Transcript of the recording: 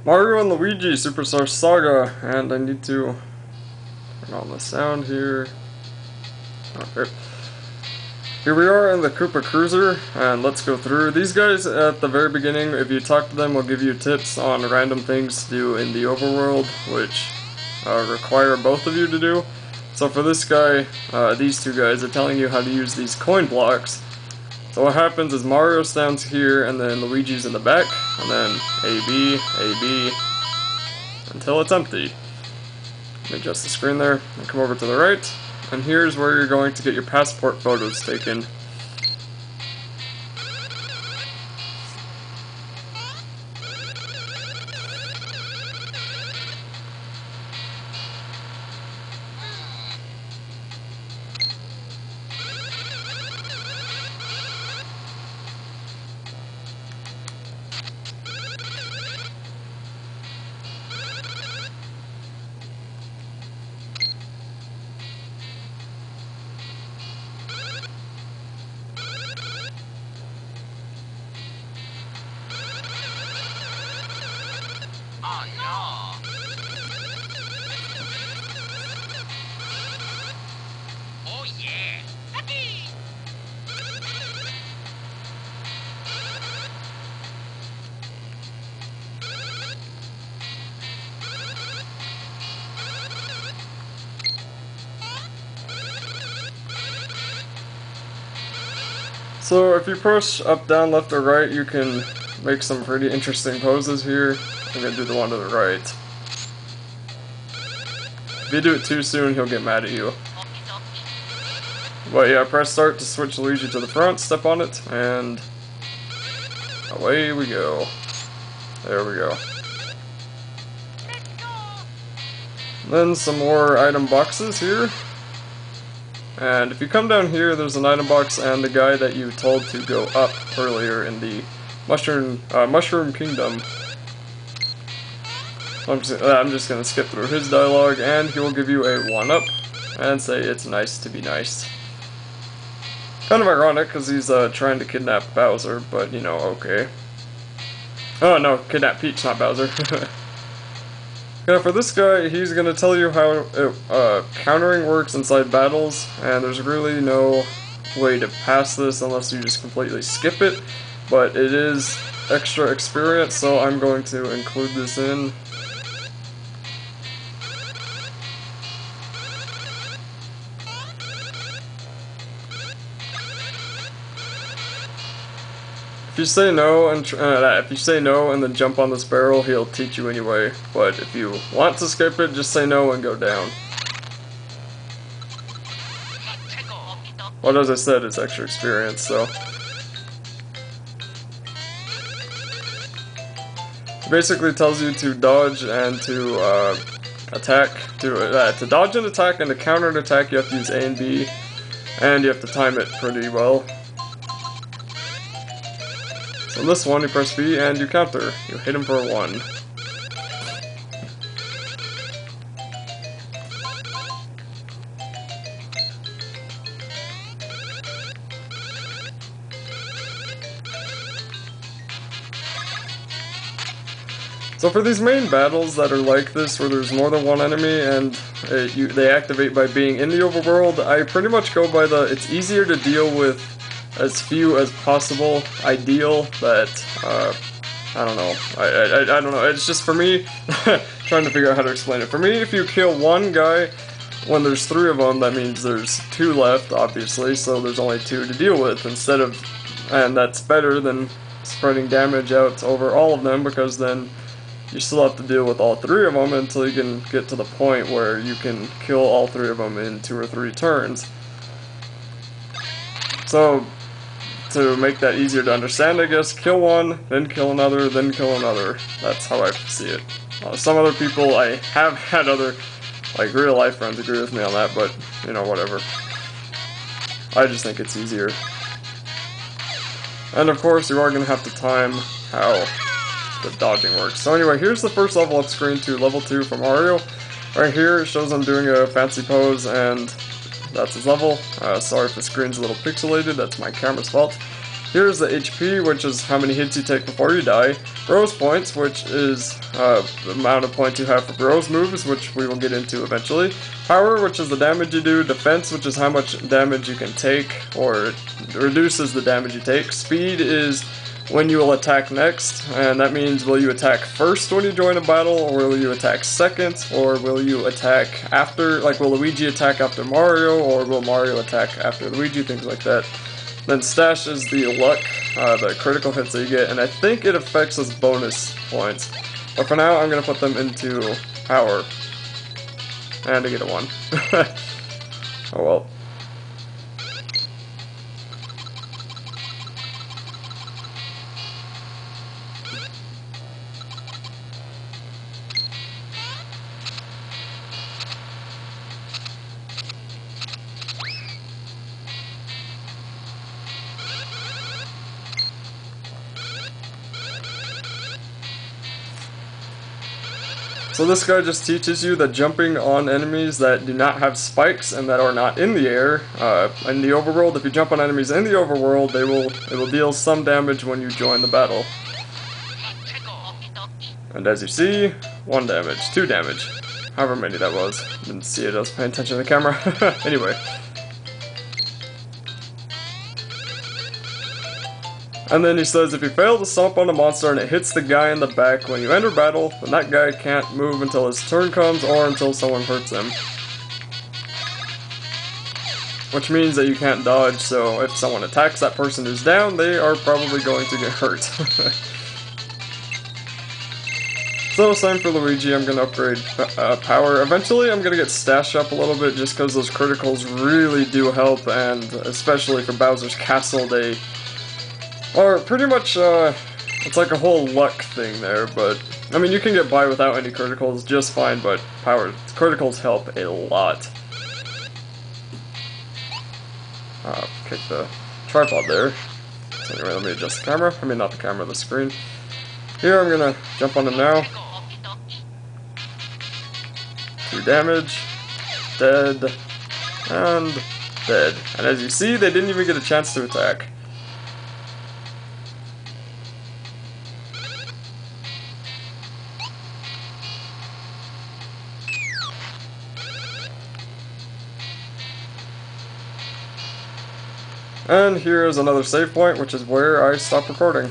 Mario and Luigi Superstar Saga, and I need to turn on the sound here. Okay. Here we are in the Koopa Cruiser, and let's go through. These guys at the very beginning, if you talk to them, will give you tips on random things to do in the overworld, which require both of you to do. So for this guy, these two guys are telling you how to use these coin blocks. So what happens is Mario's down here, and then Luigi's in the back, and then A, B, until it's empty. Let me adjust the screen there, and come over to the right, and here's where you're going to get your passport photos taken. Oh no! Oh yeah! Happy! So if you push up, down, left, or right, you can make some pretty interesting poses here. I'm gonna do the one to the right. If you do it too soon, he'll get mad at you. But yeah, press start to switch Luigi to the front, step on it, and away we go. There we go. Then some more item boxes here. And if you come down here, there's an item box and the guy that you told to go up earlier in the Mushroom Kingdom. I'm just gonna skip through his dialogue, and he will give you a 1-up and say it's nice to be nice. Kind of ironic, because he's trying to kidnap Bowser, but you know, okay. Oh no, kidnap Peach, not Bowser. Yeah, for this guy, he's gonna tell you how countering works inside battles, and there's really no way to pass this unless you just completely skip it, but it is extra experience, so I'm going to include this in. If you say no and then jump on this barrel, he'll teach you anyway. But if you want to skip it, just say no and go down. Well, as I said, it's extra experience, so. It basically tells you to dodge and to attack. To dodge and attack and to counter and attack, you have to use A and B, and you have to time it pretty well. So in this one, you press B and you counter. You hit him for a 1. So for these main battles that are like this, where there's more than one enemy and they activate by being in the overworld, I pretty much go by it's easier to deal with as few as possible, ideal, that, I don't know, I don't know, it's just for me, trying to figure out how to explain it. For me, if you kill one guy, when there's 3 of them, that means there's 2 left, obviously, so there's only 2 to deal with, and that's better than spreading damage out over all of them, because then you still have to deal with all 3 of them until you can get to the point where you can kill all 3 of them in 2 or 3 turns. So, to make that easier to understand, I guess, kill one, then kill another, then kill another. That's how I see it. Some other people, I have had other, like, real-life friends agree with me on that, but, you know, whatever. I just think it's easier. And, of course, you are going to have to time how the dodging works. So anyway, here's the first level up screen to level 2 for Mario. Right here, it shows I'm doing a fancy pose, and that's his level. Sorry if the screen's a little pixelated, that's my camera's fault. Here's the HP, which is how many hits you take before you die. Bros points, which is the amount of points you have for bros moves, which we will get into eventually. Power, which is the damage you do. Defense, which is how much damage you can take, or it reduces the damage you take. Speed is when you will attack next, and that means will you attack first when you join a battle, or will you attack second, or will you attack after, like will Luigi attack after Mario, or will Mario attack after Luigi, things like that. Then stash is the luck, the critical hits that you get, and I think it affects as bonus points. But for now, I'm going to put them into power. And I get a 1. Oh well. So this guy just teaches you that jumping on enemies that do not have spikes and that are not in the air, in the overworld, if you jump on enemies in the overworld, it will deal some damage when you join the battle. And as you see, 1 damage, 2 damage, however many that was. Didn't see it, I was paying attention to the camera. Anyway. And then he says if you fail to stomp on a monster and it hits the guy in the back when you enter battle, then that guy can't move until his turn comes or until someone hurts him. Which means that you can't dodge, so if someone attacks that person who's down, they are probably going to get hurt. So same for Luigi, I'm going to upgrade power. Eventually I'm going to get stash up a little bit just because those criticals really do help, and especially for Bowser's Castle, they... Or pretty much, it's like a whole luck thing there, but, I mean, you can get by without any criticals just fine, but criticals help a lot. Kick the tripod there. So anyway, let me adjust the camera. I mean, not the camera, the screen. Here, I'm gonna jump on him now. 2 damage. Dead. And dead. And as you see, they didn't even get a chance to attack. And here is another save point, which is where I stop recording.